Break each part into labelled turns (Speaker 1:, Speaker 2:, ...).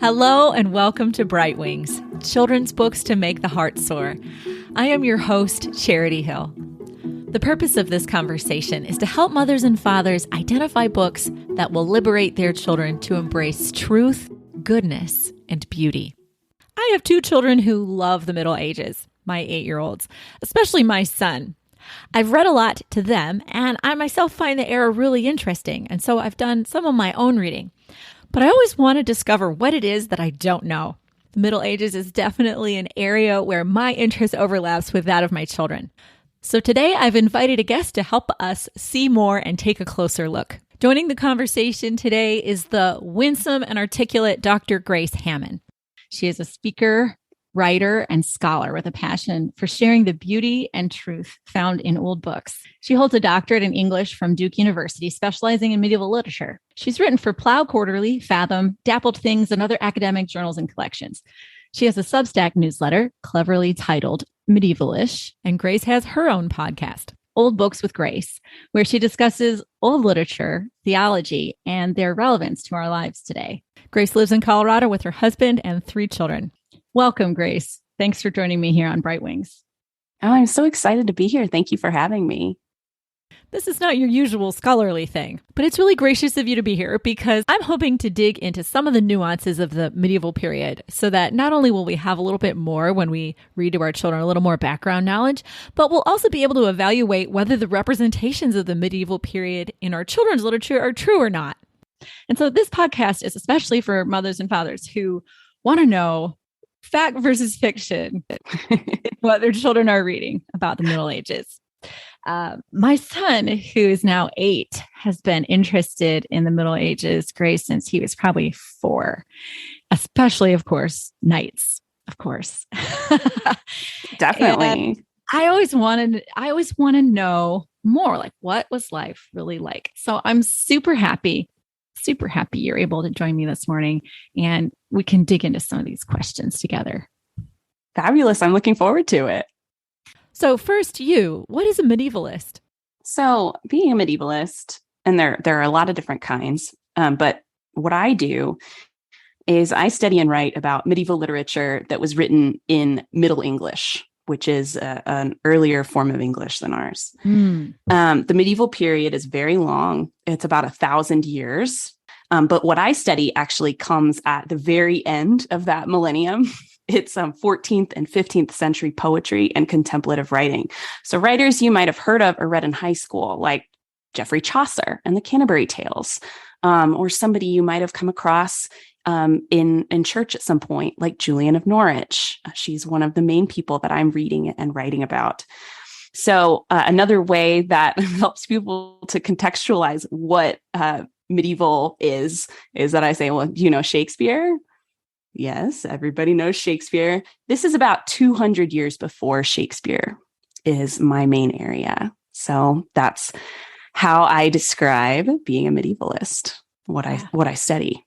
Speaker 1: Hello and welcome to Bright Wings, children's books to make the heart soar. I am your host, Charity Hill. The purpose of this conversation is to help mothers and fathers identify books that will liberate their children to embrace truth, goodness, and beauty. I have two children who love the Middle Ages, my 8-year-olds, especially my son. I've read a lot to them, and I myself find the era really interesting, and so I've done some of my own reading. But I always want to discover what it is that I don't know. The Middle Ages is definitely an area where my interest overlaps with that of my children. So today I've invited a guest to help us see more and take a closer look. Joining the conversation today is the winsome and articulate Dr. Grace Hamman. She is a speaker, writer, and scholar with a passion for sharing the beauty and truth found in old books. She holds a doctorate in English from Duke University, specializing in medieval literature. She's written for Plough Quarterly, Fathom, Dappled Things, and other academic journals and collections. She has a Substack newsletter, cleverly titled Medievalish, and Grace has her own podcast, Old Books with Grace, where she discusses old literature, theology, and their relevance to our lives today. Grace lives in Colorado with her husband and 3 children. Welcome, Grace. Thanks for joining me here on Bright Wings.
Speaker 2: Oh, I'm so excited to be here. Thank you for having me.
Speaker 1: This is not your usual scholarly thing, but it's really gracious of you to be here because I'm hoping to dig into some of the nuances of the medieval period so that not only will we have a little bit more when we read to our children, a little more background knowledge, but we'll also be able to evaluate whether the representations of the medieval period in our children's literature are true or not. And so this podcast is especially for mothers and fathers who want to know fact versus fiction, what their children are reading about the Middle Ages. My son, who is now 8, has been interested in the Middle Ages, Grace, since he was probably 4, especially, of course, knights, of course.
Speaker 2: Definitely.
Speaker 1: And I always want to know more, like what was life really like? So I'm super happy you're able to join me this morning and we can dig into some of these questions together.
Speaker 2: Fabulous. I'm looking forward to it.
Speaker 1: So first, what is a medievalist?
Speaker 2: So being a medievalist, and there are a lot of different kinds, but what I do is I study and write about medieval literature that was written in Middle English, which is an earlier form of English than ours. The medieval period is very long. It's about 1,000 years. But what I study actually comes at the very end of that millennium. It's 14th and 15th century poetry and contemplative writing. So writers you might have heard of or read in high school, like Geoffrey Chaucer and the Canterbury Tales, or somebody you might have come across in church at some point, like Julian of Norwich. She's one of the main people that I'm reading and writing about. So another way that helps people to contextualize what medieval is that I say, well, you know Shakespeare? Yes, everybody knows Shakespeare. This is about 200 years before Shakespeare is my main area. So that's how I describe being a medievalist, what I study.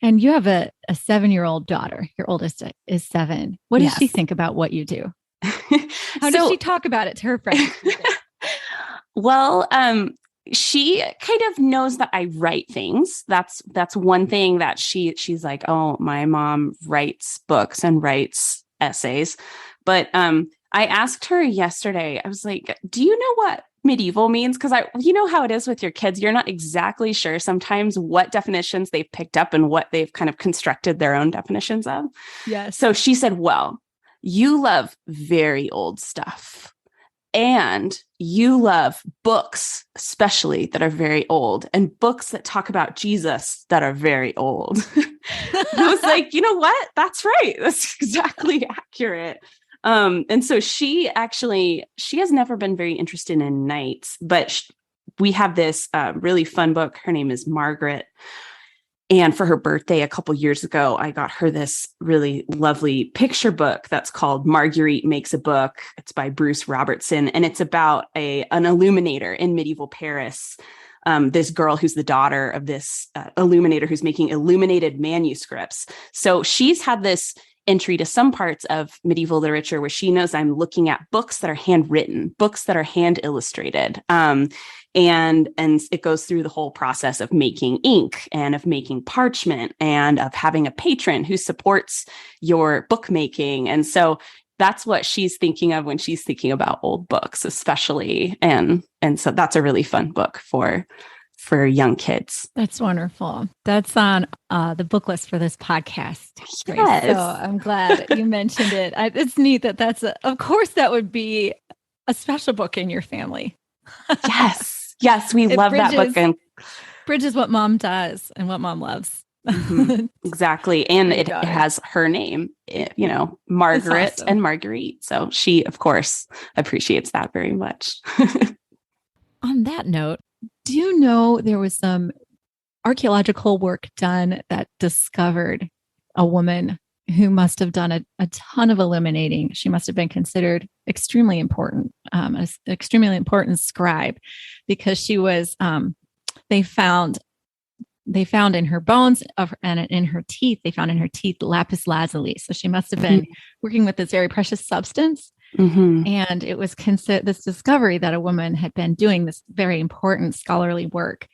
Speaker 1: And you have a 7-year-old daughter. Your oldest is 7. What does she think about what you do? How does she talk about it to her friends?
Speaker 2: Well, she kind of knows that I write things. That's one thing that she's like, oh, my mom writes books and writes essays. But I asked her yesterday, I was like, do you know what medieval means? Because you know how it is with your kids. You're not exactly sure sometimes what definitions they've picked up and what they've kind of constructed their own definitions of.
Speaker 1: Yes.
Speaker 2: So she said, well, you love very old stuff. And you love books, especially that are very old, and books that talk about Jesus that are very old. I was like, you know what? That's right. That's exactly accurate. And so she has never been very interested in knights, but we have this really fun book. Her name is Margaret. And for her birthday a couple years ago, I got her this really lovely picture book that's called Marguerite Makes a Book. It's by Bruce Robertson, and it's about an illuminator in medieval Paris. This girl who's the daughter of this illuminator who's making illuminated manuscripts. So she's had this entry to some parts of medieval literature where she knows I'm looking at books that are handwritten, books that are hand illustrated. And it goes through the whole process of making ink and of making parchment and of having a patron who supports your bookmaking. And so that's what she's thinking of when she's thinking about old books, especially. And so that's a really fun book for young kids.
Speaker 1: That's wonderful. That's on the book list for this podcast.
Speaker 2: Yes.
Speaker 1: So I'm glad you mentioned it. It's neat that of course, that would be a special book in your family.
Speaker 2: Yes. Yes. We love that book. And
Speaker 1: bridges what mom does and what mom loves.
Speaker 2: Mm-hmm. Exactly. And it has her name, Margaret awesome. And Marguerite. So she, of course, appreciates that very much.
Speaker 1: On that note, do you know there was some archaeological work done that discovered a woman who must have done a ton of illuminating? She must have been considered extremely important, an extremely important scribe, because she was, they found in her bones and in her teeth, lapis lazuli. So she must have been working with this very precious substance. Mm-hmm. And it was this discovery that a woman had been doing this very important scholarly work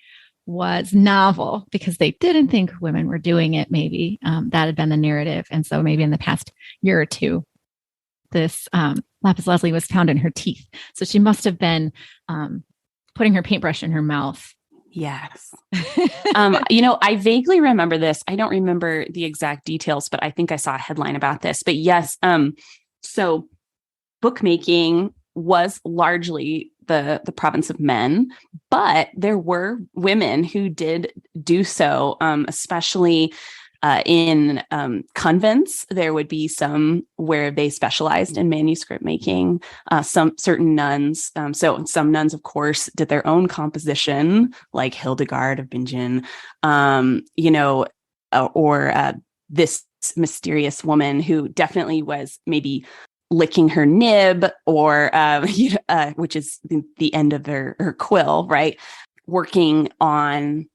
Speaker 1: was novel because they didn't think women were doing it. Maybe that had been the narrative. And so maybe in the past year or two, this lapis lazuli was found in her teeth. So she must have been putting her paintbrush in her mouth.
Speaker 2: Yes. I vaguely remember this. I don't remember the exact details, but I think I saw a headline about this. But yes, so bookmaking was largely the province of men, but there were women who did do so, especially in convents. There would be some where they specialized in manuscript making, some certain nuns. So some nuns, of course, did their own composition, like Hildegard of Bingen, or this mysterious woman who definitely was maybe licking her nib or, which is the end of her quill, right? Working on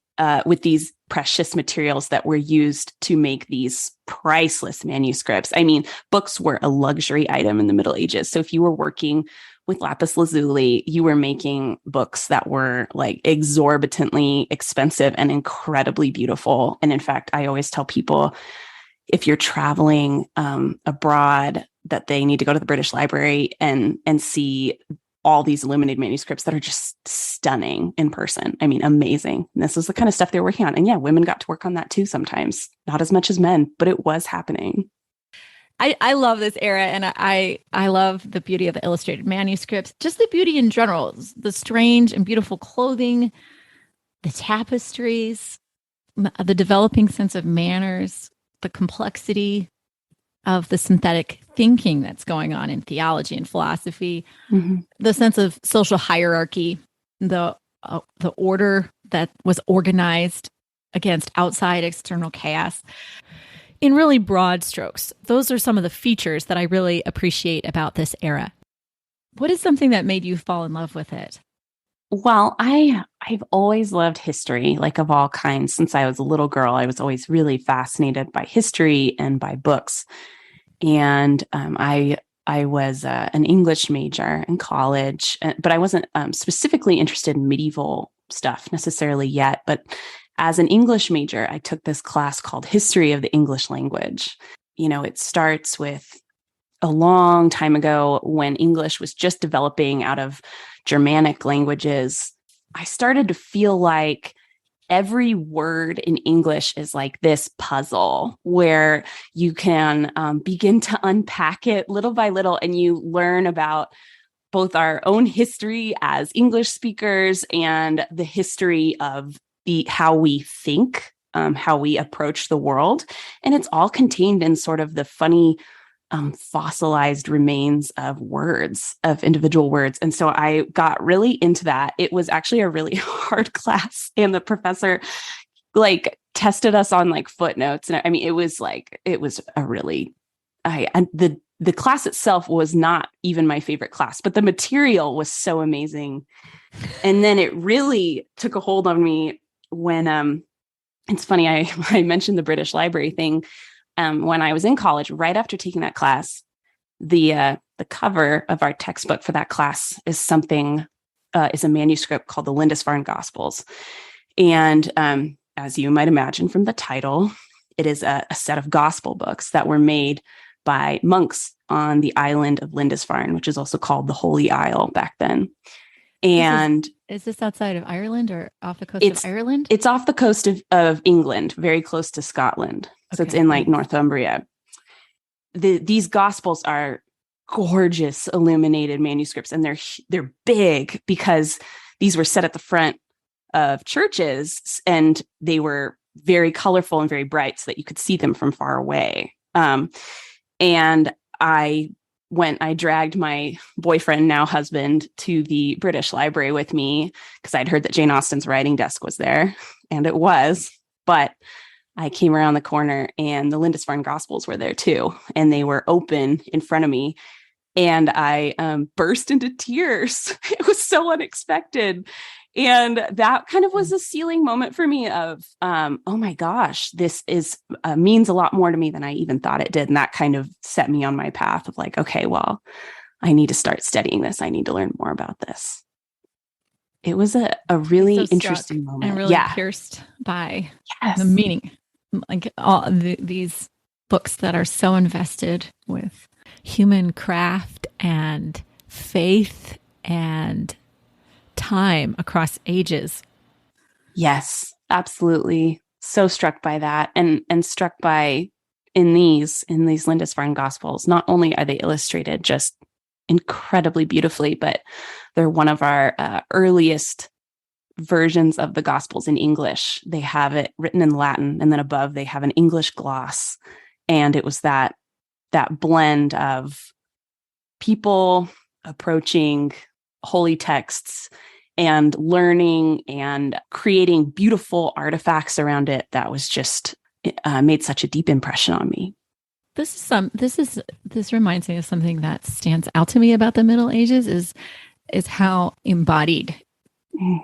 Speaker 2: with these precious materials that were used to make these priceless manuscripts. I mean, books were a luxury item in the Middle Ages. So if you were working with lapis lazuli, you were making books that were like exorbitantly expensive and incredibly beautiful. And in fact, I always tell people, if you're traveling abroad, that they need to go to the British Library and see all these illuminated manuscripts that are just stunning in person. I mean, amazing. And this is the kind of stuff they're working on. And yeah, women got to work on that too sometimes. Not as much as men, but it was happening.
Speaker 1: I love this era, and I love the beauty of the illustrated manuscripts, just the beauty in general, the strange and beautiful clothing, the tapestries, the developing sense of manners, the complexity of the synthetic thinking that's going on in theology and philosophy, the sense of social hierarchy, the order that was organized against outside external chaos. In really broad strokes, those are some of the features that I really appreciate about this era. What is something that made you fall in love with it?
Speaker 2: Well, I've always loved history, like of all kinds. Since I was a little girl, I was always really fascinated by history and by books. And I was an English major in college, but I wasn't specifically interested in medieval stuff necessarily yet. But as an English major, I took this class called History of the English Language. It starts with a long time ago when English was just developing out of Germanic languages. I started to feel like every word in English is like this puzzle where you can begin to unpack it little by little, and you learn about both our own history as English speakers and the history of how we think, how we approach the world. And it's all contained in sort of the funny fossilized remains of words, of individual words. And so I got really into that. It was actually a really hard class, and the professor tested us on footnotes. And I mean, it was a really, the class itself was not even my favorite class, but the material was so amazing. And then it really took a hold on me when, it's funny, I mentioned the British Library thing. when I was in college, right after taking that class, the cover of our textbook for that class is is a manuscript called the Lindisfarne Gospels. And as you might imagine from the title, it is a set of gospel books that were made by monks on the island of Lindisfarne, which is also called the Holy Isle back then. And
Speaker 1: is this outside of Ireland or off the coast of Ireland?
Speaker 2: It's off the coast of England, very close to Scotland. So it's in like Northumbria. These gospels are gorgeous illuminated manuscripts, and they're big because these were set at the front of churches, and they were very colorful and very bright so that you could see them from far away. And I dragged my boyfriend, now husband, to the British Library with me because I'd heard that Jane Austen's writing desk was there, and it was. But I came around the corner and the Lindisfarne Gospels were there too, and they were open in front of me. And I burst into tears. It was so unexpected. And that kind of was a sealing moment for me of, oh my gosh, this means a lot more to me than I even thought it did. And that kind of set me on my path of like, okay, well, I need to start studying this. I need to learn more about this. It was a really interesting moment.
Speaker 1: And really pierced by the meaning. Like all these books that are so invested with human craft and faith and time across ages.
Speaker 2: Yes, absolutely. So struck by that, and struck by in these Lindisfarne Gospels. Not only are they illustrated just incredibly beautifully, but they're one of our earliest versions of the Gospels in English. They have it written in Latin, and then above they have an English gloss. And it was that blend of people approaching holy texts and learning and creating beautiful artifacts around it that was just made such a deep impression on me.
Speaker 1: This reminds me of something that stands out to me about the Middle Ages is how embodied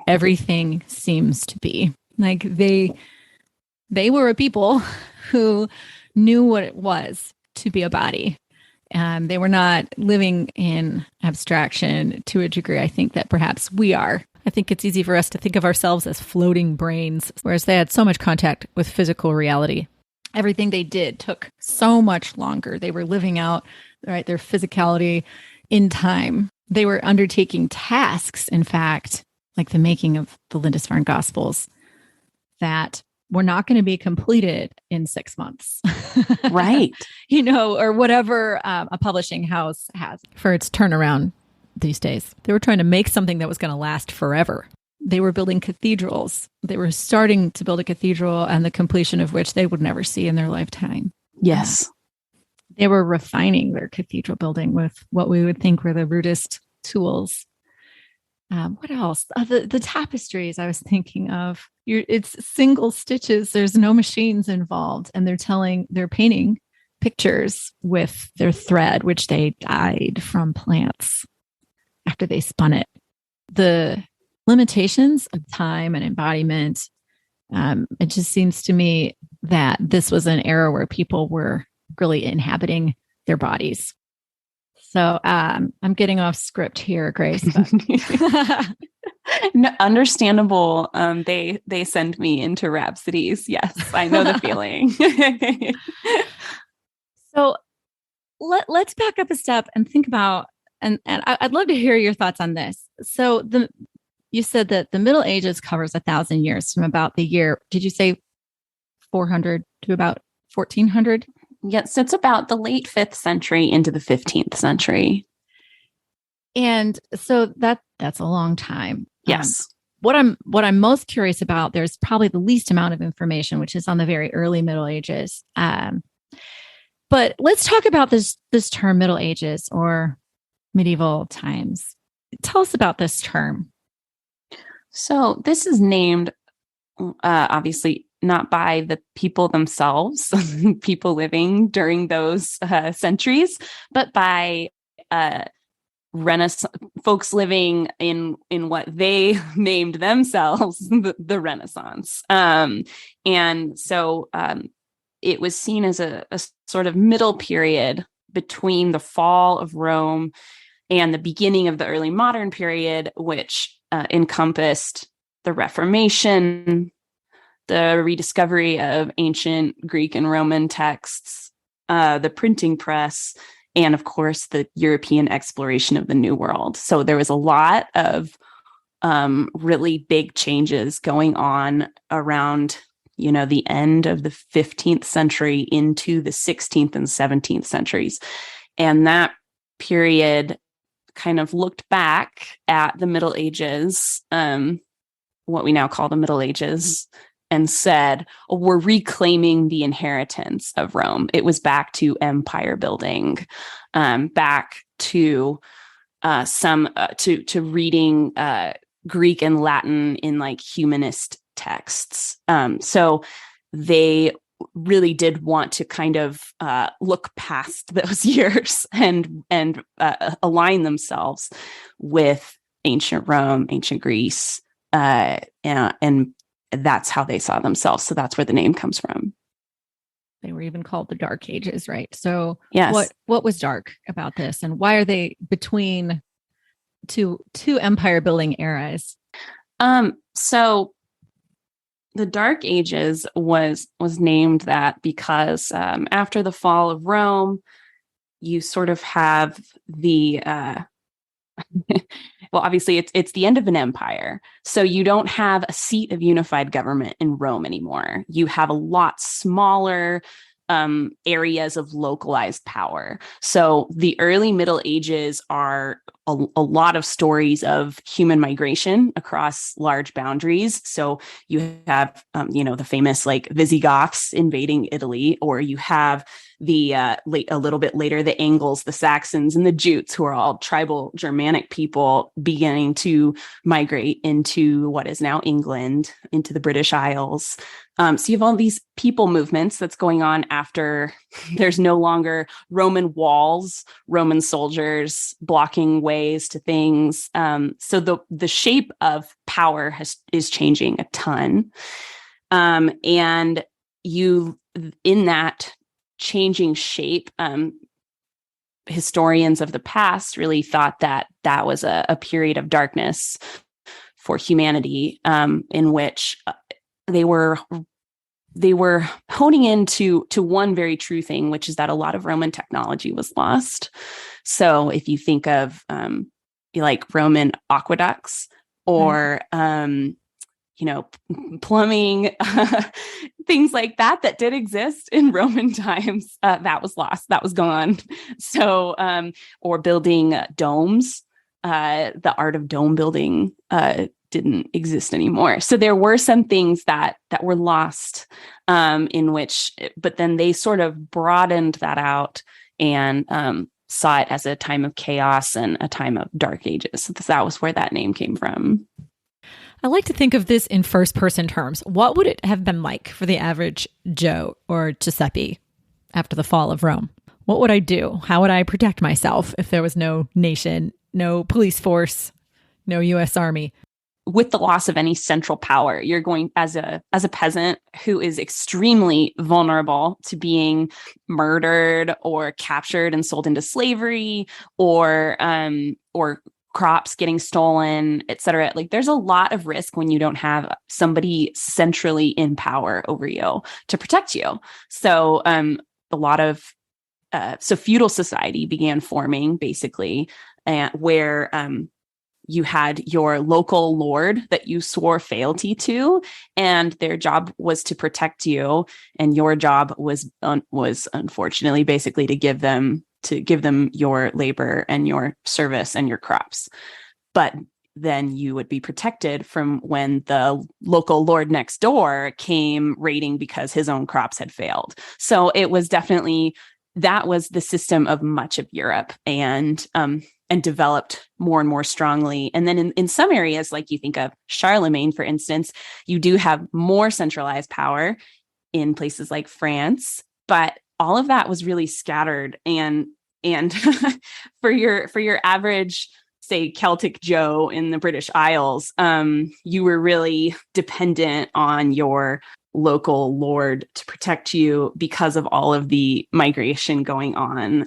Speaker 1: everything seems to be. Like they were a people who knew what it was to be a body. They were not living in abstraction to a degree, I think, that perhaps we are. I think it's easy for us to think of ourselves as floating brains, whereas they had so much contact with physical reality. Everything they did took so much longer. They were living out, right, their physicality in time. They were undertaking tasks, in fact, like the making of the Lindisfarne Gospels, that were not going to be completed in 6 months.
Speaker 2: Right.
Speaker 1: Or whatever a publishing house has for its turnaround these days. They were trying to make something that was going to last forever. They were building cathedrals. They were starting to build a cathedral, and the completion of which they would never see in their lifetime.
Speaker 2: Yes.
Speaker 1: They were refining their cathedral building with what we would think were the rudest tools. What else? The tapestries I was thinking of. It's single stitches. There's no machines involved, and they're painting pictures with their thread, which they dyed from plants after they spun it. The limitations of time and embodiment. It just seems to me that this was an era where people were really inhabiting their bodies. So I'm getting off script here, Grace.
Speaker 2: No, understandable. They send me into rhapsodies. Yes, I know the feeling.
Speaker 1: So let's back up a step and think about, and I'd love to hear your thoughts on this. So you said that the Middle Ages covers 1,000 years from about the year, did you say 400 to about 1400?
Speaker 2: Yes, it's about the late 5th century into the 15th century.
Speaker 1: And so that's a long time.
Speaker 2: Yes.
Speaker 1: What I'm most curious about, there's probably the least amount of information, which is on the very early Middle Ages. But let's talk about this term Middle Ages or medieval times. Tell us about this term.
Speaker 2: So this is named, obviously, not by the people themselves, people living during those centuries, but by Renaissance folks living in what they named themselves the Renaissance. And so it was seen as a sort of middle period between the fall of Rome and the beginning of the early modern period, which encompassed the Reformation, the rediscovery of ancient Greek and Roman texts, the printing press, and of course, the European exploration of the New World. So there was a lot of really big changes going on around, the end of the 15th century into the 16th and 17th centuries. And that period kind of looked back at the Middle Ages, what we now call the Middle Ages, and said, oh, we're reclaiming the inheritance of Rome. It was back to empire building, back to to reading Greek and Latin in like humanist texts. So they really did want to kind of look past those years and align themselves with ancient Rome, ancient Greece, and that's how they saw themselves. So that's where the name comes from.
Speaker 1: They were even called the Dark Ages, right? So
Speaker 2: yes.
Speaker 1: What was dark about this, and why are they between two empire building eras?
Speaker 2: So the Dark Ages was named that because after the fall of Rome, you sort of have the well, obviously it's the end of an empire. So you don't have a seat of unified government in Rome anymore. You have a lot smaller areas of localized power. So the early Middle Ages are a lot of stories of human migration across large boundaries. So you have, the famous like Visigoths invading Italy, or you have the a little bit later, the Angles, the Saxons, and the Jutes, who are all tribal Germanic people beginning to migrate into what is now England, into the British Isles. So you have all these people movements that's going on after there's no longer Roman walls, Roman soldiers blocking ways to things. So the shape of power is changing a ton. And you, in that changing shape, historians of the past really thought that was a period of darkness for humanity, in which they were honing into one very true thing, which is that a lot of Roman technology was lost. So if you think of like Roman aqueducts or plumbing, things like that did exist in Roman times, that was lost, that was gone. So or building domes, the art of dome building didn't exist anymore. So there were some things that were lost, in which, but then they sort of broadened that out and saw it as a time of chaos and a time of dark ages. So that was where that name came from.
Speaker 1: I like to think of this in first person terms. What would it have been like for the average Joe or Giuseppe after the fall of Rome? What would I do? How would I protect myself if there was no nation, no police force, no U.S. Army?
Speaker 2: With the loss of any central power, you're going as a peasant who is extremely vulnerable to being murdered or captured and sold into slavery, or crops getting stolen, et cetera. Like there's a lot of risk when you don't have somebody centrally in power over you to protect you. So so feudal society began forming, basically, where you had your local lord that you swore fealty to, and their job was to protect you, and your job was unfortunately basically to give them your labor and your service and your crops. But then you would be protected from when the local lord next door came raiding because his own crops had failed. So it was definitely, that was the system of much of Europe, and developed more and more strongly. And then in some areas, like you think of Charlemagne, for instance, you do have more centralized power in places like France, but all of that was really scattered. And for your average, say, Celtic Joe in the British Isles, you were really dependent on your local lord to protect you because of all of the migration going on.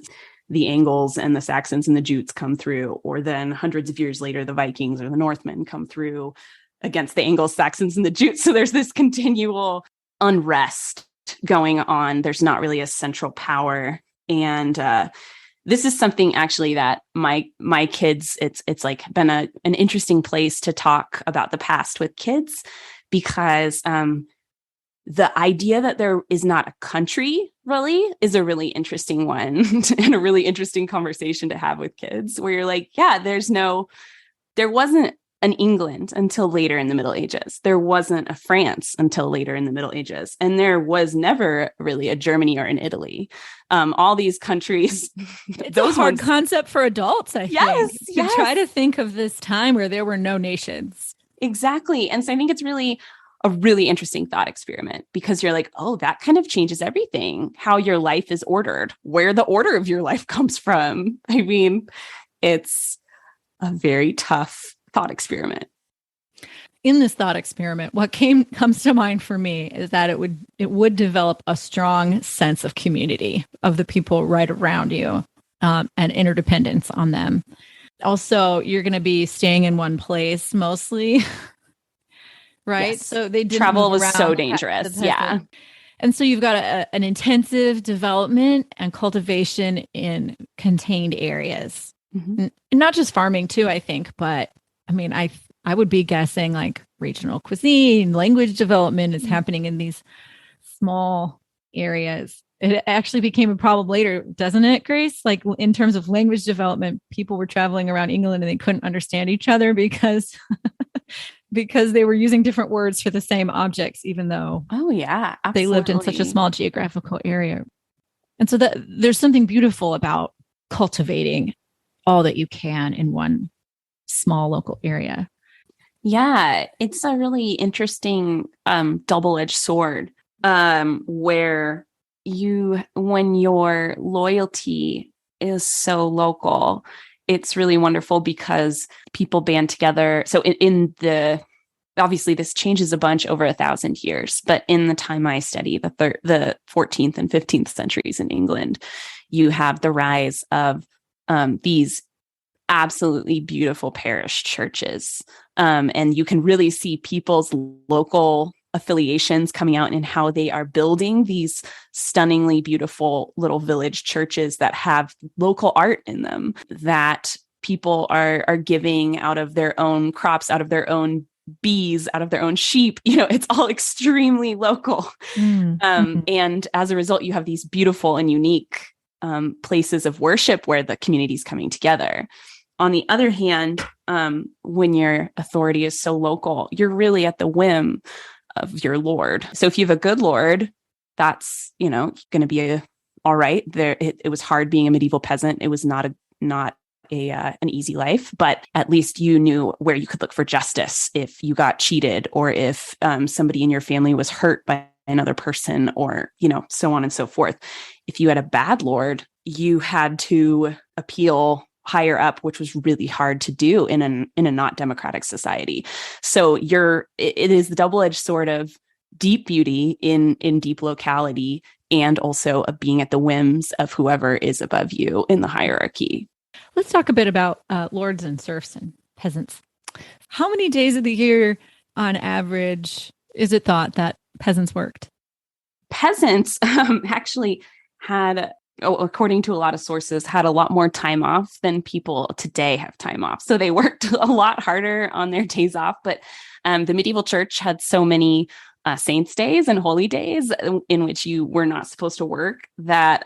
Speaker 2: The Angles and the Saxons and the Jutes come through, or then hundreds of years later, the Vikings or the Northmen come through against the Angles, Saxons, and the Jutes. So there's this continual unrest going on. There's not really a central power. And this is something actually that my kids, it's like been an interesting place to talk about the past with kids, because the idea that there is not a country really is a really interesting one and a really interesting conversation to have with kids, where you're like, yeah, there wasn't an England until later in the Middle Ages. There wasn't a France until later in the Middle Ages. And there was never really a Germany or an Italy. All these countries.
Speaker 1: It's a hard concept for adults, I think.
Speaker 2: Yes.
Speaker 1: Try to think of this time where there were no nations.
Speaker 2: Exactly. And so I think it's really a really interesting thought experiment, because you're like, oh, that kind of changes everything, how your life is ordered, where the order of your life comes from. I mean, it's a very tough thought experiment.
Speaker 1: In this thought experiment, what comes to mind for me is that it would develop a strong sense of community of the people right around you, and interdependence on them. Also, you're going to be staying in one place mostly. Right.
Speaker 2: Yes.
Speaker 1: So they didn't
Speaker 2: travel was so dangerous. Yeah.
Speaker 1: And so you've got an intensive development and cultivation in contained areas, and not just farming too, I think, but I mean, I would be guessing like regional cuisine, language development is happening in these small areas. It actually became a problem later, doesn't it, Grace? Like in terms of language development, people were traveling around England and they couldn't understand each other because they were using different words for the same objects, even though they lived in such a small geographical area. And so there's something beautiful about cultivating all that you can in one small local area.
Speaker 2: Yeah, it's a really interesting double-edged sword, where when your loyalty is so local, it's really wonderful because people band together. So obviously this changes a bunch over 1,000 years, but in the time I study, the 14th and 15th centuries in England, you have the rise of these absolutely beautiful parish churches. And you can really see people's local affiliations coming out in how they are building these stunningly beautiful little village churches that have local art in them, that people are giving out of their own crops, out of their own bees, out of their own sheep. It's all extremely local. And as a result, you have these beautiful and unique places of worship where the community is coming together. On the other hand, when your authority is so local, you're really at the whim of your lord. So if you have a good lord, that's, going to be all right. It was hard being a medieval peasant. It was not an easy life, but at least you knew where you could look for justice if you got cheated, or if somebody in your family was hurt by another person, or, so on and so forth. If you had a bad lord, you had to appeal higher up, which was really hard to do in a not democratic society. So it is the double-edged sword of deep beauty in deep locality, and also of being at the whims of whoever is above you in the hierarchy.
Speaker 1: Let's talk a bit about lords and serfs and peasants. How many days of the year, on average, is it thought that peasants worked?
Speaker 2: Peasants actually had, according to a lot of sources, had a lot more time off than people today have time off. So they worked a lot harder on their days off. But the medieval church had so many saints' days and holy days in which you were not supposed to work that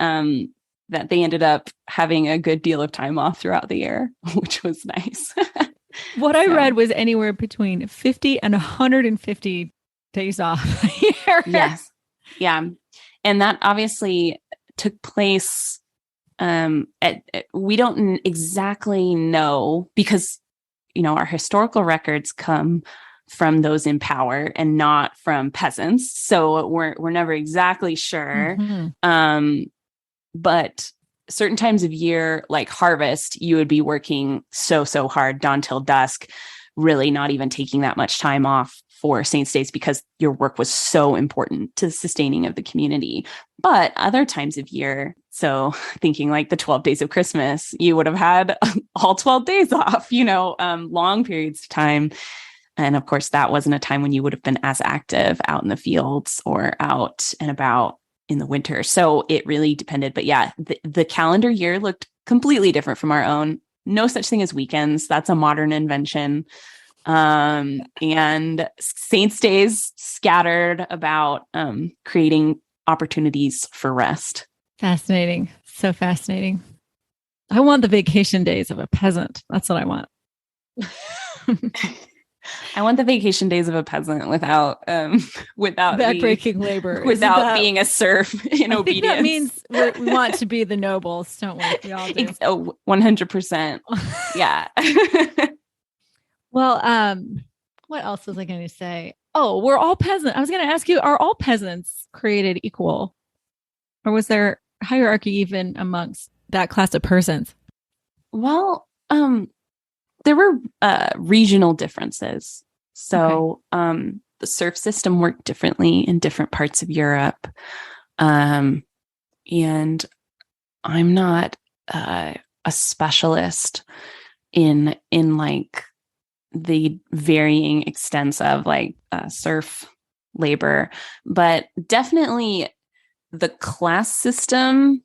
Speaker 2: they ended up having a good deal of time off throughout the year, which was nice.
Speaker 1: What I read was anywhere between 50 and 150 days off a year.
Speaker 2: Yes. Yeah. And that obviously took place. We don't exactly know, because, our historical records come from those in power and not from peasants. So we're never exactly sure. But certain times of year, like harvest, you would be working so hard, dawn till dusk. really not even taking that much time off for saints days because your work was so important to the sustaining of the community. But other times of year, so thinking like the 12 days of Christmas, you would have had all 12 days off, long periods of time. And of course, that wasn't a time when you would have been as active out in the fields or out and about in the winter. So it really depended. But yeah, the calendar year looked completely different from our own. No such thing as weekends. That's a modern invention. And saints days scattered about creating opportunities for rest.
Speaker 1: Fascinating. So fascinating. I want the vacation days of a peasant. That's what I want.
Speaker 2: I want the vacation days of a peasant without
Speaker 1: backbreaking labor,
Speaker 2: without being a serf in obedience.
Speaker 1: That means we want to be the nobles, don't we? We all do.
Speaker 2: 100%. Yeah.
Speaker 1: Well, what else was I going to say? Oh, we're all peasants. I was going to ask you, are all peasants created equal? Or was there hierarchy even amongst that class of persons?
Speaker 2: Well, there were regional differences. So the serf system worked differently in different parts of Europe. And I'm not a specialist in like the varying extents of like serf labor, but definitely the class system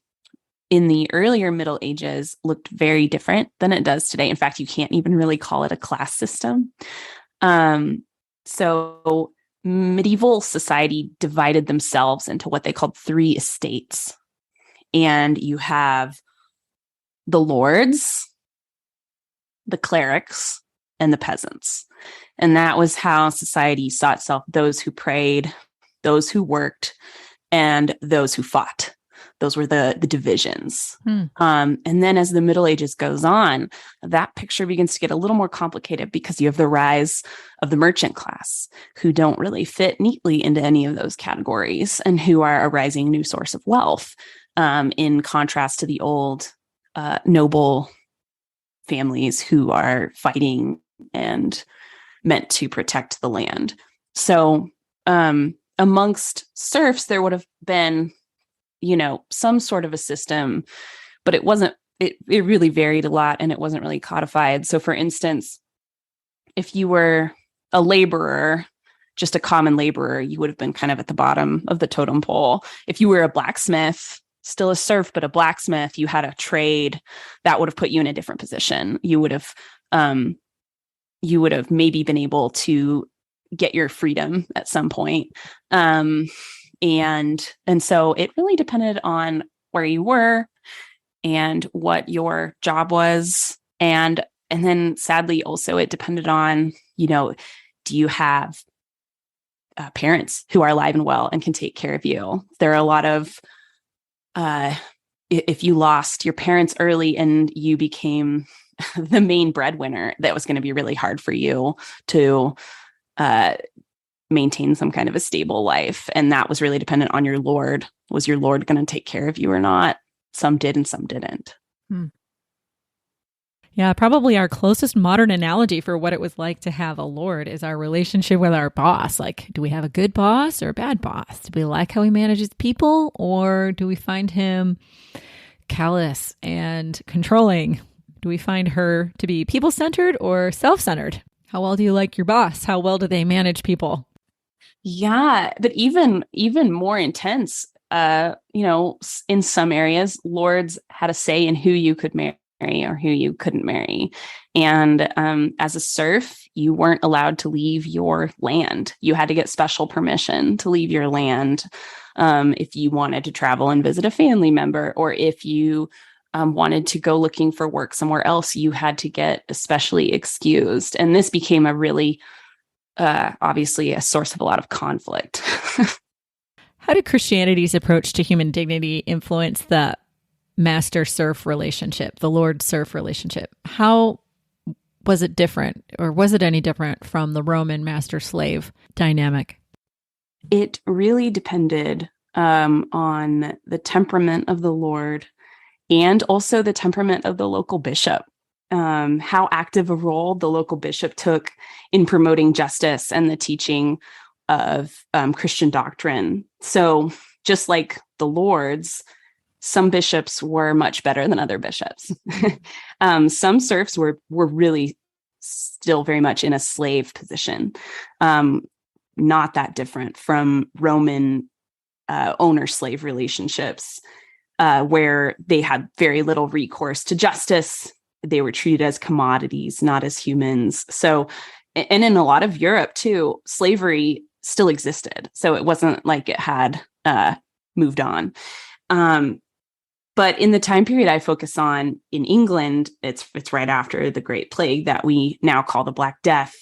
Speaker 2: in the earlier Middle Ages looked very different than it does today. In fact, you can't even really call it a class system. So medieval society divided themselves into what they called 3 estates. And you have the lords, the clerics, and the peasants. And that was how society saw itself: those who prayed, those who worked, and those who fought. Those were the divisions. And then as the Middle Ages goes on, that picture begins to get a little more complicated because you have the rise of the merchant class, who don't really fit neatly into any of those categories and who are a rising new source of wealth, in contrast to the old noble families who are fighting and meant to protect the land. So amongst serfs, there would have been some sort of a system, but it really varied a lot and it wasn't really codified. So for instance, if you were a laborer, just a common laborer, you would have been kind of at the bottom of the totem pole. If you were a blacksmith, still a serf, but a blacksmith, you had a trade that would have put you in a different position. You would have maybe been able to get your freedom at some point. And so it really depended on where you were and what your job was. And then sadly, also it depended on, do you have parents who are alive and well and can take care of you? There are a lot of, if you lost your parents early and you became the main breadwinner, that was going to be really hard for you to, maintain some kind of a stable life. And that was really dependent on your lord. Was your lord going to take care of you or not? Some did and some didn't.
Speaker 1: Yeah, probably our closest modern analogy for what it was like to have a lord is our relationship with our boss. Like, do we have a good boss or a bad boss? Do we like how he manages people, or do we find him callous and controlling? Do we find her to be people-centered or self-centered? How well do you like your boss? How well do they manage people?
Speaker 2: Yeah, but even more intense, in some areas, lords had a say in who you could marry or who you couldn't marry. And as a serf, you weren't allowed to leave your land. You had to get special permission to leave your land if you wanted to travel and visit a family member, or if you wanted to go looking for work somewhere else, you had to get especially excused. And this became a really obviously a source of a lot of conflict.
Speaker 1: How did Christianity's approach to human dignity influence the master-serf relationship, the lord-serf relationship? How was it different, or was it any different from the Roman master-slave dynamic?
Speaker 2: It really depended on the temperament of the lord and also the temperament of the local bishop. how active a role the local bishop took in promoting justice and the teaching of Christian doctrine. So just like the lords, some bishops were much better than other bishops. Some serfs were really still very much in a slave position, not that different from Roman owner-slave relationships, where they had very little recourse to justice. They were treated as commodities, not as humans. So, and in a lot of Europe too, slavery still existed. So it wasn't like it had moved on. But in the time period I focus on in England, it's right after the Great Plague that we now call the Black Death.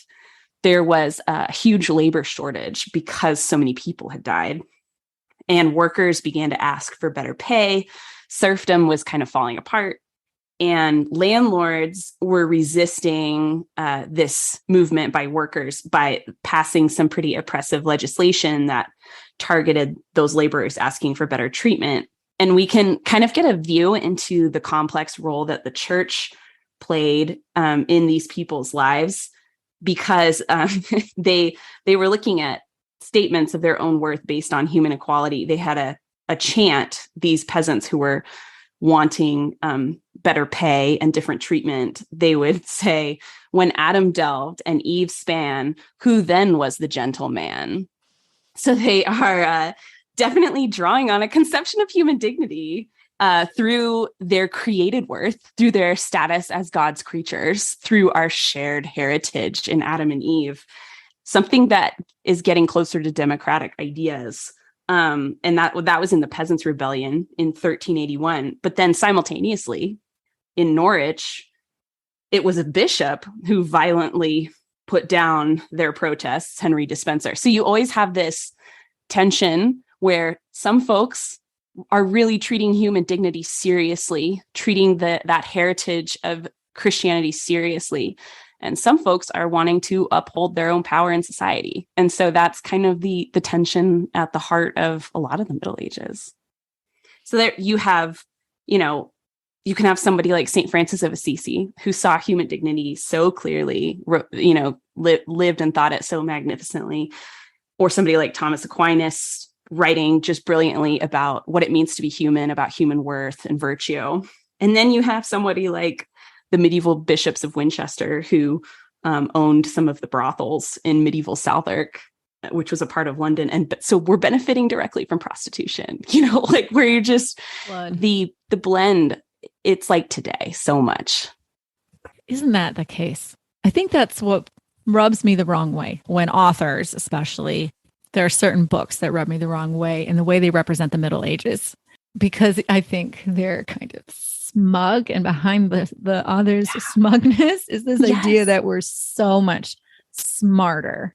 Speaker 2: There was a huge labor shortage because so many people had died, and workers began to ask for better pay. Serfdom was kind of falling apart, and landlords were resisting this movement by workers by passing some pretty oppressive legislation that targeted those laborers asking for better treatment. And we can kind of get a view into the complex role that the church played in these people's lives, because they were looking at statements of their own worth based on human equality. They had a chant, these peasants who were wanting better pay and different treatment. They would say, "When Adam delved and Eve span, who then was the gentleman?" So they are definitely drawing on a conception of human dignity through their created worth, through their status as God's creatures, through our shared heritage in Adam and Eve, something that is getting closer to democratic ideas. And that was in the Peasants' Rebellion in 1381. But then simultaneously in Norwich, it was a bishop who violently put down their protests, Henry Despenser. So you always have this tension where some folks are really treating human dignity seriously, treating that heritage of Christianity seriously. And some folks are wanting to uphold their own power in society. And so that's kind of the tension at the heart of a lot of the Middle Ages. So there you have, you can have somebody like St. Francis of Assisi, who saw human dignity so clearly, lived and thought it so magnificently, or somebody like Thomas Aquinas, writing just brilliantly about what it means to be human, about human worth and virtue. And then you have somebody like the medieval bishops of Winchester, who owned some of the brothels in medieval Southwark, which was a part of London. And so we're benefiting directly from prostitution, like where you're just the blend. It's like today so much.
Speaker 1: Isn't that the case? I think that's what rubs me the wrong way when authors, especially, there are certain books that rub me the wrong way in the way they represent the Middle Ages, because I think they're kind of smug, and behind the author's smugness is this idea that we're so much smarter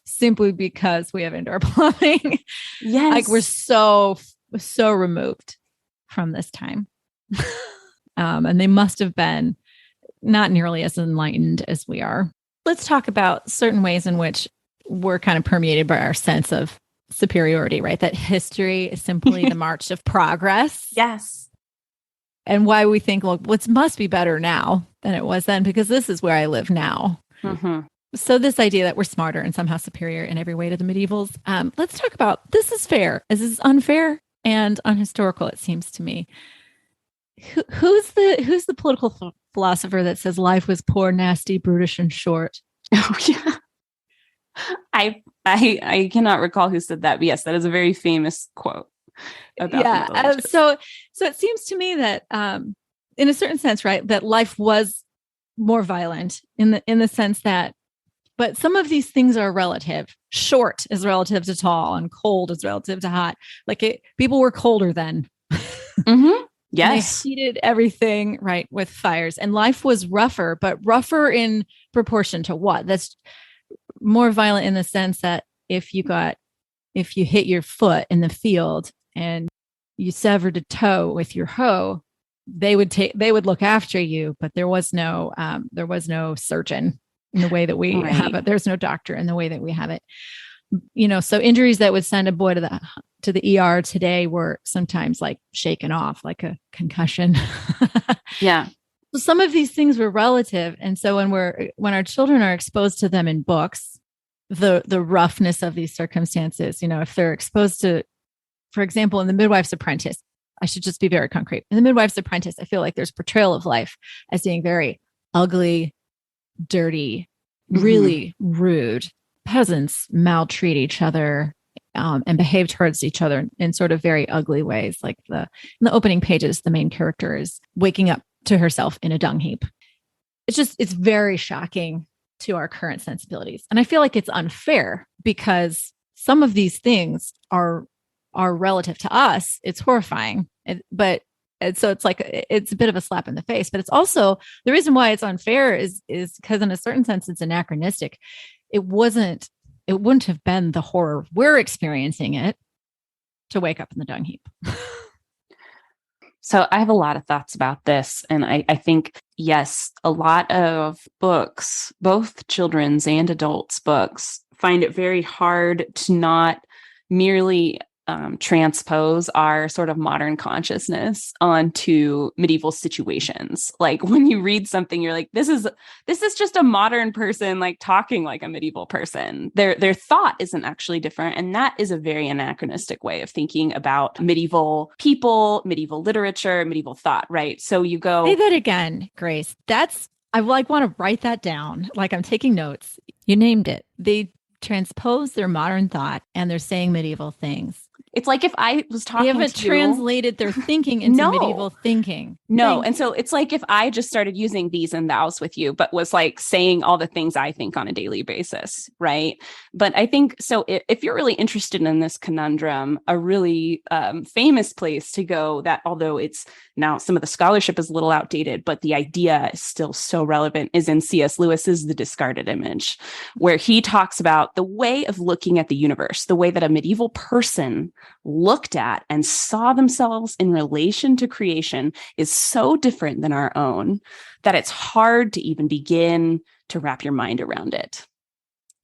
Speaker 1: simply because we have indoor plumbing.
Speaker 2: Yes.
Speaker 1: Like we're so removed from this time. And they must have been not nearly as enlightened as we are. Let's talk about certain ways in which we're kind of permeated by our sense of superiority, right? That history is simply the march of progress.
Speaker 2: Yes.
Speaker 1: And why we think, well, what must be better now than it was then, because this is where I live now. Mm-hmm. So this idea that we're smarter and somehow superior in every way to the medievals. Let's talk about, this is fair. This is unfair and unhistorical, it seems to me. Who's the political philosopher that says life was poor, nasty, brutish, and short?
Speaker 2: Oh, yeah. I cannot recall who said that, but yes, that is a very famous quote about
Speaker 1: so it seems to me that in a certain sense, right, that life was more violent in the sense that, but some of these things are relative. Short is relative to tall, and cold is relative to hot. People were colder then.
Speaker 2: Mm-hmm. Yes.
Speaker 1: They heated everything, right, with fires, and life was rougher, but rougher in proportion to what? That's more violent in the sense that if you hit your foot in the field and you severed a toe with your hoe, they would look after you, but there was no surgeon in the way that we have it. There's no doctor in the way that we have it. So injuries that would send a boy to the ER today were sometimes like shaken off, like a concussion.
Speaker 2: Yeah.
Speaker 1: So some of these things were relative. And so when our children are exposed to them in books, the roughness of these circumstances, if they're exposed to, for example, in The Midwife's Apprentice, I should just be very concrete. In The Midwife's Apprentice, I feel like there's portrayal of life as being very ugly, dirty, really rude. Peasants maltreat each other and behave towards each other in sort of very ugly ways. Like in the opening pages, the main character is waking up to herself in a dung heap. It's very shocking to our current sensibilities. And I feel like it's unfair because some of these things are relative to us. It's horrifying. So it's like, it's a bit of a slap in the face, but it's also the reason why it's unfair is because in a certain sense, it's anachronistic. It wouldn't have been the horror we're experiencing it to wake up in the dung heap.
Speaker 2: So I have a lot of thoughts about this. And I think, yes, a lot of books, both children's and adults' books, find it very hard to not merely transpose our sort of modern consciousness onto medieval situations. Like when you read something, you're like, this is just a modern person like talking like a medieval person. Their thought isn't actually different. And that is a very anachronistic way of thinking about medieval people, medieval literature, medieval thought, right? So you go...
Speaker 1: Say that again, Grace. I want to write that down. Like I'm taking notes. You named it. They transpose their modern thought and they're saying medieval things.
Speaker 2: It's like if I was talking
Speaker 1: They haven't translated their thinking into medieval thinking.
Speaker 2: No. And so it's like if I just started using these and thous with you, but was like saying all the things I think on a daily basis, right? But I think, so if you're really interested in this conundrum, a really famous place to go that, although it's now some of the scholarship is a little outdated, but the idea is still so relevant, is in C.S. Lewis's The Discarded Image, where he talks about the way of looking at the universe, the way that a medieval person looked at and saw themselves in relation to creation is so different than our own that it's hard to even begin to wrap your mind around it.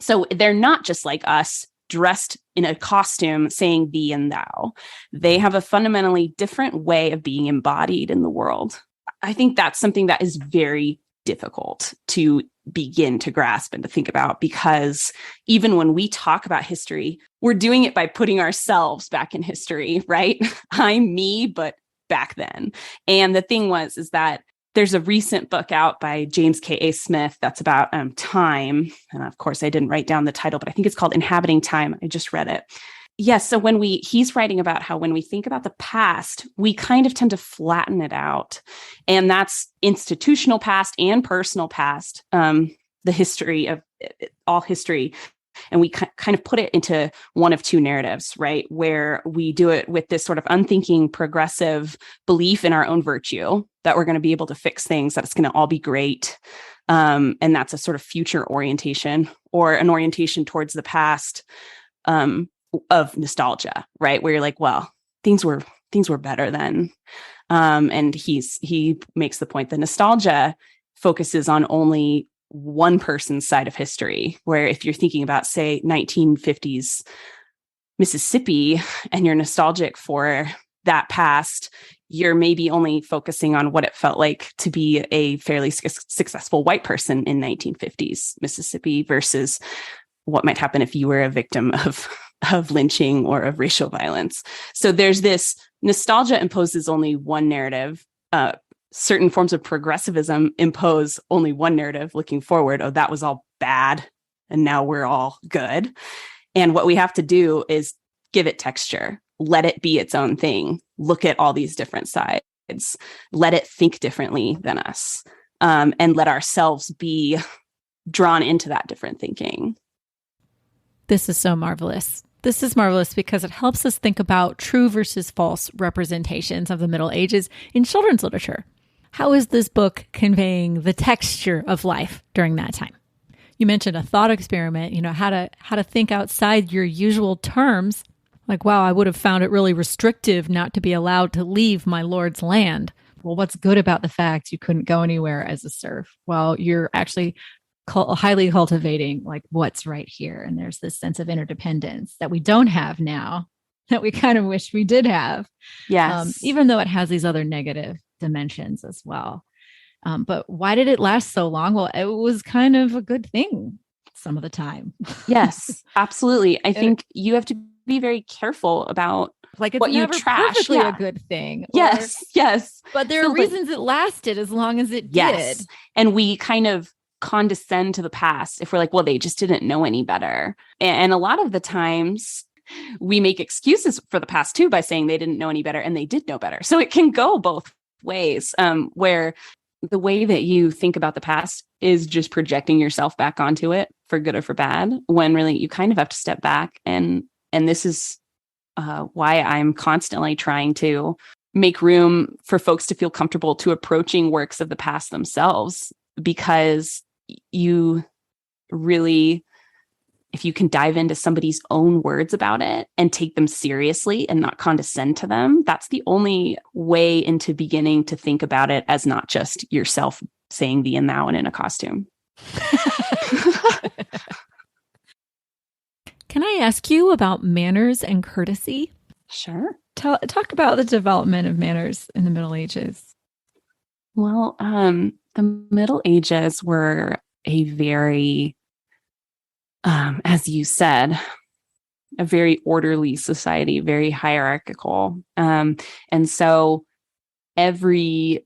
Speaker 2: So they're not just like us dressed in a costume saying thee and thou. They have a fundamentally different way of being embodied in the world. I think that's something that is very difficult to begin to grasp and to think about, because even when we talk about history, we're doing it by putting ourselves back in history, right? I'm me, but back then. And the thing is that there's a recent book out by James K.A. Smith that's about time. And of course, I didn't write down the title, but I think it's called Inhabiting Time. I just read it. Yes. So he's writing about how when we think about the past, we kind of tend to flatten it out. And that's institutional past and personal past, the history of all history. And we kind of put it into one of two narratives, right? Where we do it with this sort of unthinking, progressive belief in our own virtue, that we're going to be able to fix things, that it's going to all be great. And that's a sort of future orientation, or an orientation towards the past, of nostalgia, right? Where you're like, well, things were better then. And he makes the point that nostalgia focuses on only one person's side of history, where if you're thinking about, say, 1950s Mississippi and you're nostalgic for that past, you're maybe only focusing on what it felt like to be a fairly successful white person in 1950s Mississippi versus what might happen if you were a victim of lynching or of racial violence. So there's this nostalgia imposes only one narrative. Certain forms of progressivism impose only one narrative looking forward. Oh, that was all bad, and now we're all good. And what we have to do is give it texture, let it be its own thing, look at all these different sides, let it think differently than us, and let ourselves be drawn into that different thinking.
Speaker 1: This is so marvelous. This is marvelous because it helps us think about true versus false representations of the Middle Ages in children's literature. How is this book conveying the texture of life during that time? You mentioned a thought experiment, how to think outside your usual terms. Like, wow, I would have found it really restrictive not to be allowed to leave my lord's land. Well, what's good about the fact you couldn't go anywhere as a serf? Well, you're actually highly cultivating like what's right here. And there's this sense of interdependence that we don't have now, that we kind of wish we did have.
Speaker 2: Yes.
Speaker 1: Even though it has these other negative dimensions as well. But why did it last so long? Well, it was kind of a good thing some of the time.
Speaker 2: Yes, absolutely. I think you have to be very careful about
Speaker 1: like it's
Speaker 2: what you
Speaker 1: never
Speaker 2: trash.
Speaker 1: perfectly
Speaker 2: Yeah.
Speaker 1: a good thing.
Speaker 2: Yes.
Speaker 1: But there
Speaker 2: So,
Speaker 1: are reasons it lasted as long as it
Speaker 2: yes.
Speaker 1: did.
Speaker 2: And we kind of condescend to the past if we're like, well, they just didn't know any better. And a lot of the times we make excuses for the past too by saying they didn't know any better, and they did know better. So it can go both ways, where the way that you think about the past is just projecting yourself back onto it for good or for bad, when really you kind of have to step back. And this is why I'm constantly trying to make room for folks to feel comfortable to approaching works of the past themselves, because you really, if you can dive into somebody's own words about it and take them seriously and not condescend to them, that's the only way into beginning to think about it as not just yourself saying thee and thou and in a costume.
Speaker 1: Can I ask you about manners and courtesy?
Speaker 2: Sure.
Speaker 1: Talk about the development of manners in the Middle Ages.
Speaker 2: Well, the Middle Ages were a very, as you said, a very orderly society, very hierarchical. And so every,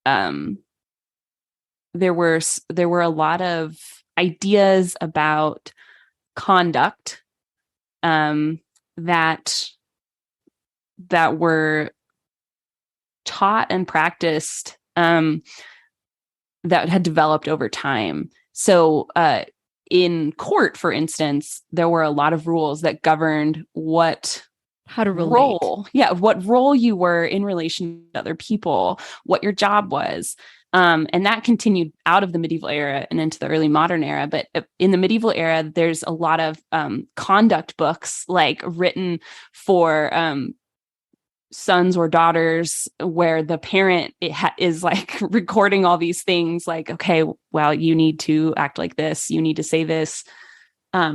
Speaker 2: there were a lot of ideas about conduct, that were taught and practiced, that had developed over time. So, in court, for instance, there were a lot of rules that governed
Speaker 1: how to relate.
Speaker 2: What role you were in relation to other people, what your job was. And that continued out of the medieval era and into the early modern era. But in the medieval era, there's a lot of conduct books like written for sons or daughters, where the parent is like recording all these things like, okay, well, you need to act like this, you need to say this.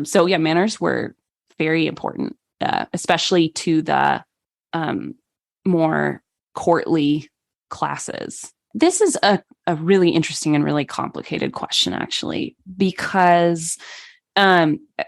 Speaker 2: So yeah, manners were very important, especially to the more courtly classes. This is a really interesting and really complicated question, actually, because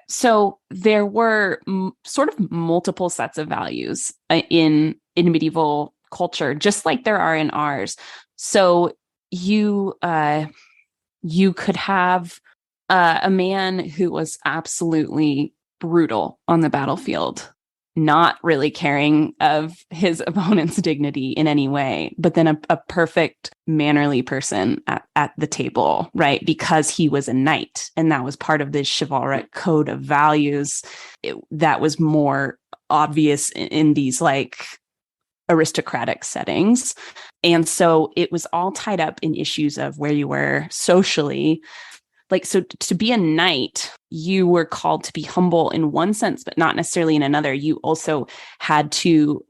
Speaker 2: so there were sort of multiple sets of values in medieval culture, just like there are in ours. So you could have a man who was absolutely brutal on the battlefield, not really caring of his opponent's dignity in any way, but then a perfect mannerly person at the table, right? Because he was a knight, and that was part of this chivalric code of values that was more obvious in these like aristocratic settings. And so it was all tied up in issues of where you were socially. Like, so to be a knight, you were called to be humble in one sense, but not necessarily in another. You also had to,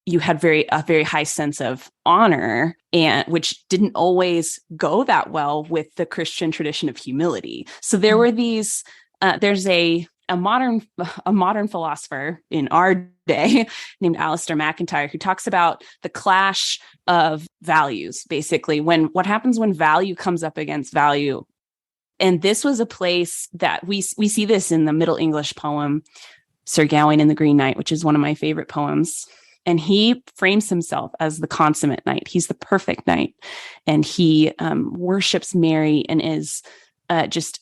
Speaker 2: you had a very high sense of honor, and which didn't always go that well with the Christian tradition of humility. So there were these, there's a modern philosopher in our day named Alistair MacIntyre, who talks about the clash of values, basically, what happens when value comes up against value. And this was a place that we see this in the Middle English poem, Sir Gawain and the Green Knight, which is one of my favorite poems. And he frames himself as the consummate knight. He's the perfect knight. And he worships Mary and is just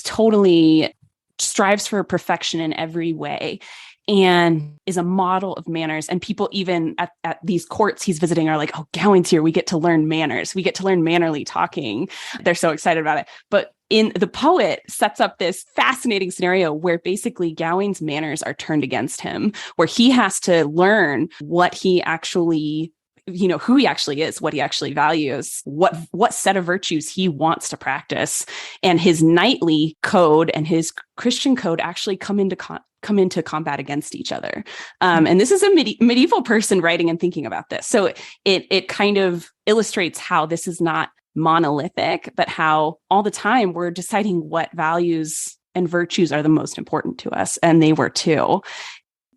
Speaker 2: totally strives for perfection in every way, and is a model of manners. And people even at these courts he's visiting are like, oh, Gawain's here. We get to learn manners. We get to learn mannerly talking. They're so excited about it. But the poet sets up this fascinating scenario where basically Gawain's manners are turned against him, where he has to learn what he actually, who he actually is, what he actually values, what set of virtues he wants to practice. And his knightly code and his Christian code actually come into combat against each other. And this is a medieval person writing and thinking about this. So it kind of illustrates how this is not monolithic, but how all the time we're deciding what values and virtues are the most important to us. And they were too.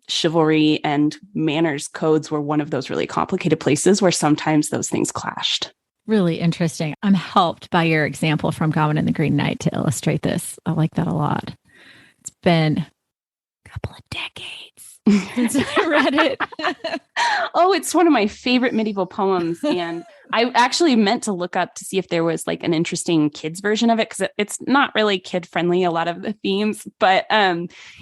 Speaker 2: Chivalry and manners codes were one of those really complicated places where sometimes those things clashed.
Speaker 1: Really interesting. I'm helped by your example from Goblin and the Green Knight to illustrate this. I like that a lot. It's been a couple of decades since I read it.
Speaker 2: Oh, it's one of my favorite medieval poems. And I actually meant to look up to see if there was like an interesting kids version of it, because it's not really kid friendly, a lot of the themes, but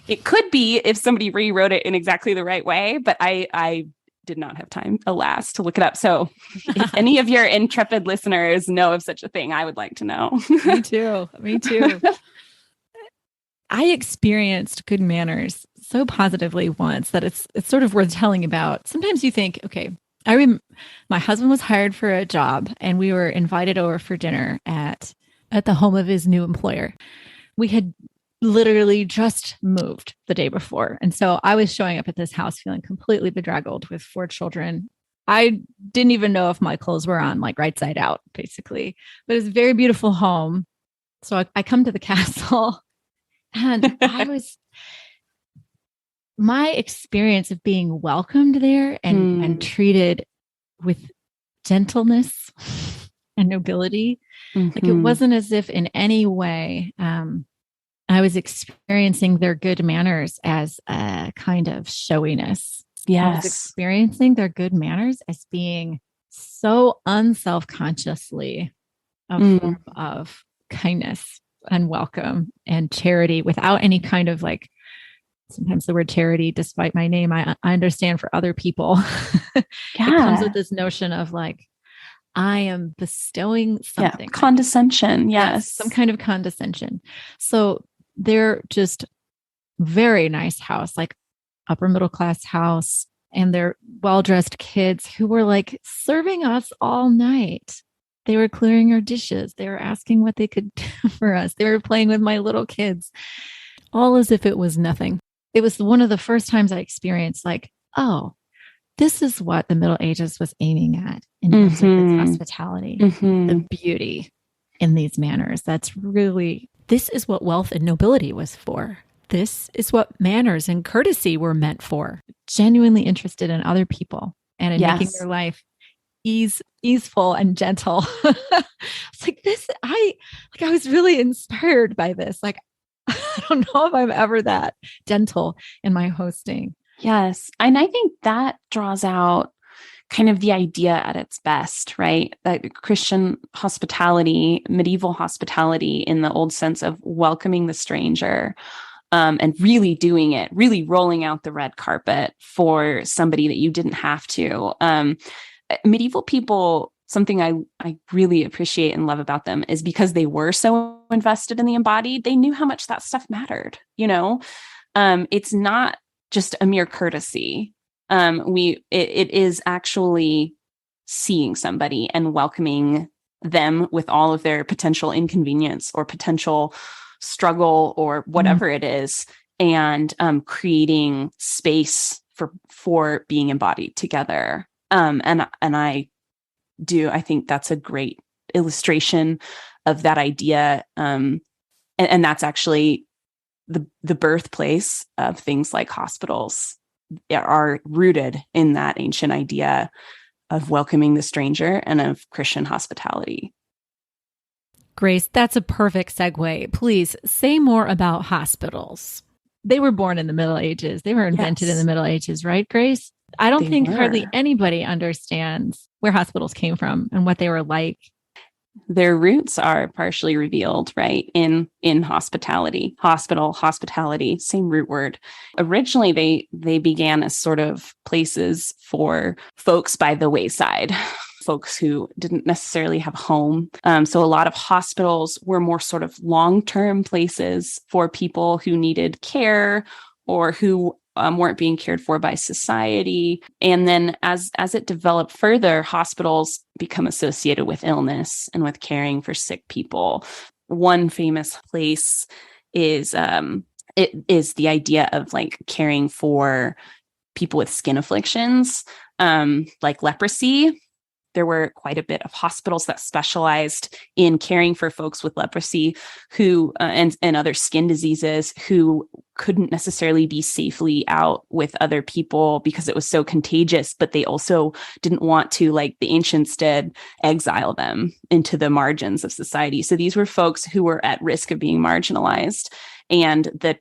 Speaker 2: it could be if somebody rewrote it in exactly the right way. But I did not have time, alas, to look it up. So if any of your intrepid listeners know of such a thing, I would like to know.
Speaker 1: Me too. Me too. I experienced good manners so positively once that it's sort of worth telling about. Sometimes you think, okay, my husband was hired for a job and we were invited over for dinner at the home of his new employer. We had literally just moved the day before. And so I was showing up at this house feeling completely bedraggled with 4 children. I didn't even know if my clothes were on, like right side out, basically. But it's a very beautiful home. So I come to the castle and my experience of being welcomed there and treated with gentleness and nobility, like it wasn't as if in any way I was experiencing their good manners as a kind of showiness.
Speaker 2: Yes.
Speaker 1: I was experiencing their good manners as being so unselfconsciously a form of kindness and welcome and charity without any kind of like, sometimes the word charity, despite my name, I understand for other people. It comes with this notion of like, I am bestowing something.
Speaker 2: Yeah. Condescension. Yes.
Speaker 1: Some kind of condescension. So they're just very nice house, like upper middle class house. And they're well-dressed kids who were like serving us all night. They were clearing our dishes. They were asking what they could do for us. They were playing with my little kids, all as if it was nothing. It was one of the first times I experienced like, oh, this is what the Middle Ages was aiming at in terms of its hospitality, the beauty in these manners. This is what wealth and nobility was for. This is what manners and courtesy were meant for. Genuinely interested in other people and in making their life easeful and gentle. It's like this, I was really inspired by this. Like, I don't know if I'm ever that gentle in my hosting.
Speaker 2: Yes. And I think that draws out kind of the idea at its best, right? That Christian hospitality, medieval hospitality in the old sense of welcoming the stranger, and really doing it, really rolling out the red carpet for somebody that you didn't have to. Medieval people, something I really appreciate and love about them is because they were so invested in the embodied, they knew how much that stuff mattered. You know, it's not just a mere courtesy. It is actually seeing somebody and welcoming them with all of their potential inconvenience or potential struggle or whatever it is, and creating space for being embodied together. And I think that's a great illustration of that idea. And that's actually the birthplace of things like hospitals are rooted in that ancient idea of welcoming the stranger and of Christian hospitality.
Speaker 1: Grace, that's a perfect segue. Please say more about hospitals. They were born in the Middle Ages. They were invented in the Middle Ages, right, Grace? I don't think hardly anybody understands where hospitals came from and what they were like.
Speaker 2: Their roots are partially revealed, right, in hospitality, hospitality, same root word. Originally, they began as sort of places for folks by the wayside, folks who didn't necessarily have home. So a lot of hospitals were more sort of long-term places for people who needed care or who weren't being cared for by society. And then as it developed further, hospitals become associated with illness and with caring for sick people. One famous place is the idea of like caring for people with skin afflictions, like leprosy. There were quite a bit of hospitals that specialized in caring for folks with leprosy who and other skin diseases who couldn't necessarily be safely out with other people because it was so contagious, but they also didn't want to, like the ancients did, exile them into the margins of society. So these were folks who were at risk of being marginalized. And the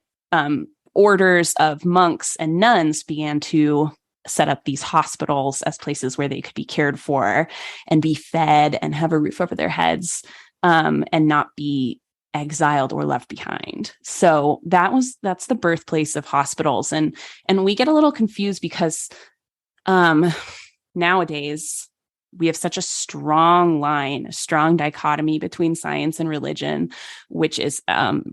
Speaker 2: orders of monks and nuns began to set up these hospitals as places where they could be cared for and be fed and have a roof over their heads, and not be exiled or left behind. So that's the birthplace of hospitals. And we get a little confused because nowadays we have such a strong dichotomy between science and religion, which is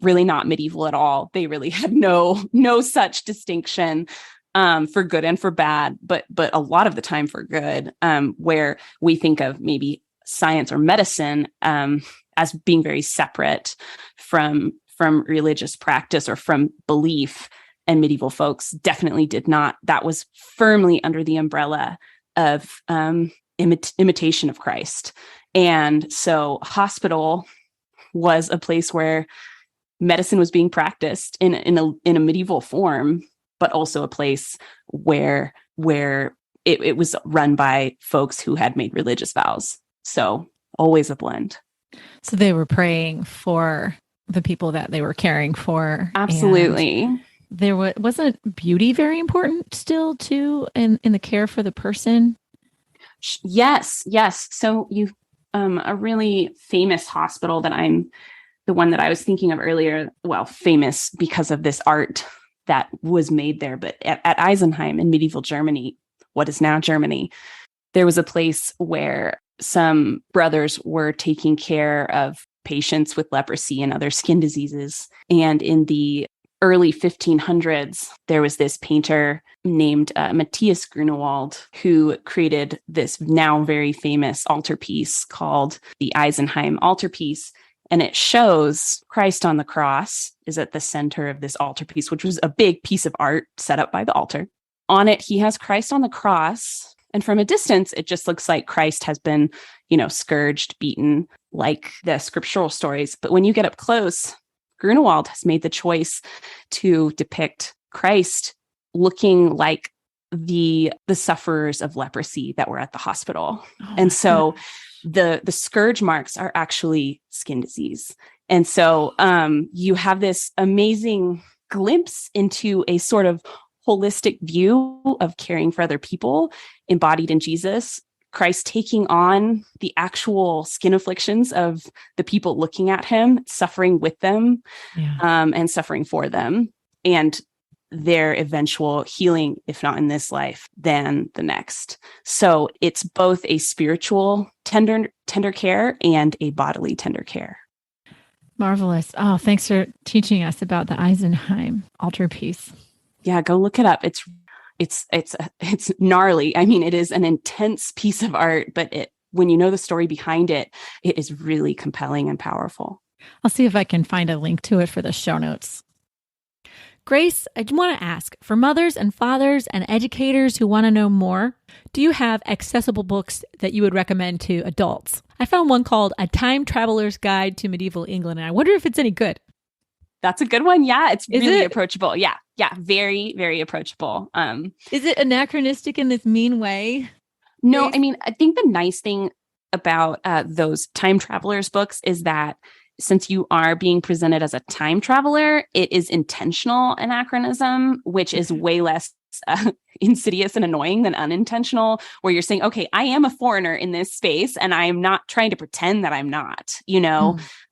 Speaker 2: really not medieval at all. They really had no such distinction, for good and for bad, but a lot of the time for good, where we think of maybe science or medicine as being very separate from religious practice or from belief. And medieval folks definitely did not. That was firmly under the umbrella of imitation of Christ. And so hospital was a place where medicine was being practiced in a medieval form, but also a place where it was run by folks who had made religious vows. So always a blend.
Speaker 1: So they were praying for the people that they were caring for.
Speaker 2: Absolutely.
Speaker 1: There wasn't beauty very important still too in the care for the person?
Speaker 2: Yes. So you a really famous hospital that the one that I was thinking of earlier, well, famous because of this art that was made there, but at Eisenheim in medieval Germany, what is now Germany, there was a place where some brothers were taking care of patients with leprosy and other skin diseases. And in the early 1500s, there was this painter named Matthias Grunewald who created this now very famous altarpiece called the Eisenheim altarpiece. And it shows Christ on the cross is at the center of this altarpiece, which was a big piece of art set up by the altar. On it, he has Christ on the cross. And from a distance, it just looks like Christ has been, scourged, beaten, like the scriptural stories. But when you get up close, Grunewald has made the choice to depict Christ looking like the sufferers of leprosy that were at the hospital. And so the scourge marks are actually skin disease. And so you have this amazing glimpse into a sort of holistic view of caring for other people embodied in Jesus, Christ taking on the actual skin afflictions of the people looking at him, suffering with them, and suffering for them, and their eventual healing, if not in this life, then the next. So it's both a spiritual tender care and a bodily tender care.
Speaker 1: Marvelous. Oh, thanks for teaching us about the Eisenheim altarpiece.
Speaker 2: Yeah, go look it up. It's gnarly. I mean, it is an intense piece of art, but when you know the story behind it, it is really compelling and powerful.
Speaker 1: I'll see if I can find a link to it for the show notes. Grace, I want to ask, for mothers and fathers and educators who want to know more, do you have accessible books that you would recommend to adults? I found one called A Time Traveler's Guide to Medieval England, and I wonder if it's any good.
Speaker 2: That's a good one. Yeah, it's really approachable. Yeah, very, very approachable.
Speaker 1: Is it anachronistic in this mean way?
Speaker 2: No, Grace? I mean, I think the nice thing about those time travelers books is that since you are being presented as a time traveler, it is intentional anachronism, which is way less insidious and annoying than unintentional, where you're saying, okay, I am a foreigner in this space and I'm not trying to pretend that I'm not,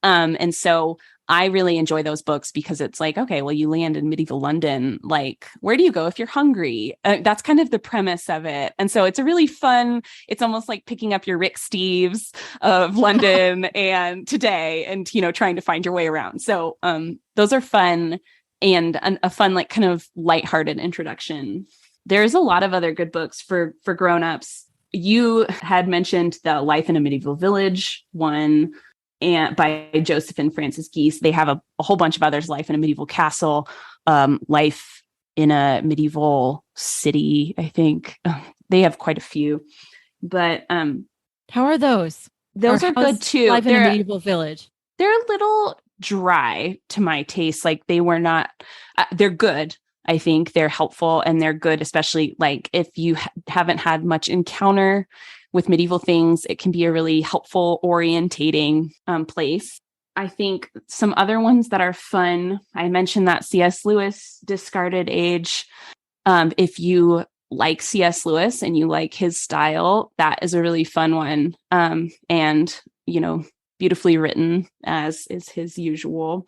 Speaker 2: And so I really enjoy those books because it's like, okay, well, you land in medieval London. Like, where do you go if you're hungry? That's kind of the premise of it. And so it's a really fun, it's almost like picking up your Rick Steves of London and today and, trying to find your way around. So those are fun and a fun, like kind of lighthearted introduction. There's a lot of other good books for grownups. You had mentioned the Life in a Medieval Village one, and by Joseph and Francis Geese. They have a whole bunch of others, Life in a Medieval Castle, Life in a Medieval City, I think. They have quite a few. But
Speaker 1: How are those?
Speaker 2: Those are good too.
Speaker 1: Life in a medieval village.
Speaker 2: They're a little dry to my taste. Like they were not, they're good. I think they're helpful and they're good, especially like if you haven't had much encounter with medieval things, it can be a really helpful orientating place. I think some other ones that are fun, I mentioned that C.S. Lewis Discarded Age. If you like C.S. Lewis and you like his style, that is a really fun one. And, beautifully written, as is his usual.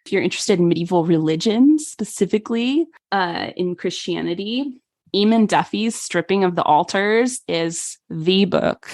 Speaker 2: If you're interested in medieval religion, specifically in Christianity, Eamon Duffy's Stripping of the Altars is the book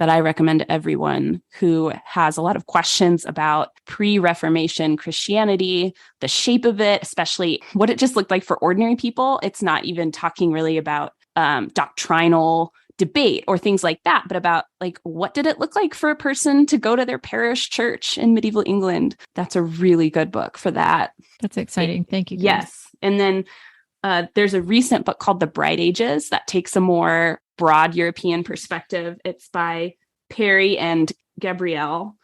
Speaker 2: that I recommend to everyone who has a lot of questions about pre-Reformation Christianity, the shape of it, especially what it just looked like for ordinary people. It's not even talking really about doctrinal debate or things like that, but about like, what did it look like for a person to go to their parish church in medieval England? That's a really good book for that.
Speaker 1: That's exciting. Thank you.
Speaker 2: Yes. And then there's a recent book called The Bright Ages that takes a more broad European perspective. It's by Perry and Gabrielle.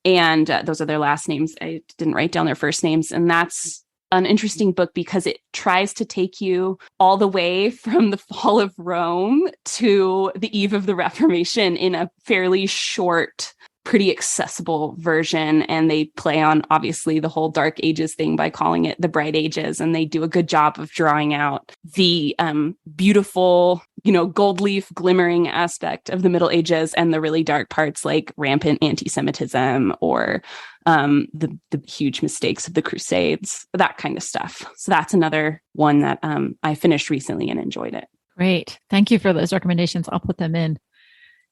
Speaker 2: And those are their last names. I didn't write down their first names. And that's an interesting book because it tries to take you all the way from the fall of Rome to the eve of the Reformation in a fairly short, pretty accessible version. And they play on, obviously, the whole Dark Ages thing by calling it the Bright Ages. And they do a good job of drawing out the beautiful, gold leaf glimmering aspect of the Middle Ages and the really dark parts like rampant anti-Semitism or the huge mistakes of the Crusades, that kind of stuff. So that's another one that I finished recently and enjoyed it.
Speaker 1: Great. Thank you for those recommendations. I'll put them in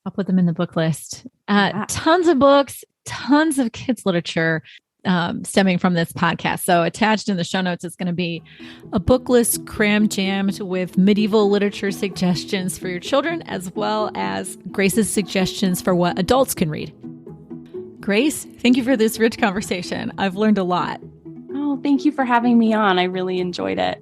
Speaker 1: the book list. Tons of books, tons of kids literature stemming from this podcast. So attached in the show notes is going to be a book list cram jammed with medieval literature suggestions for your children, as well as Grace's suggestions for what adults can read. Grace, thank you for this rich conversation. I've learned a lot.
Speaker 2: Oh, thank you for having me on. I really enjoyed it.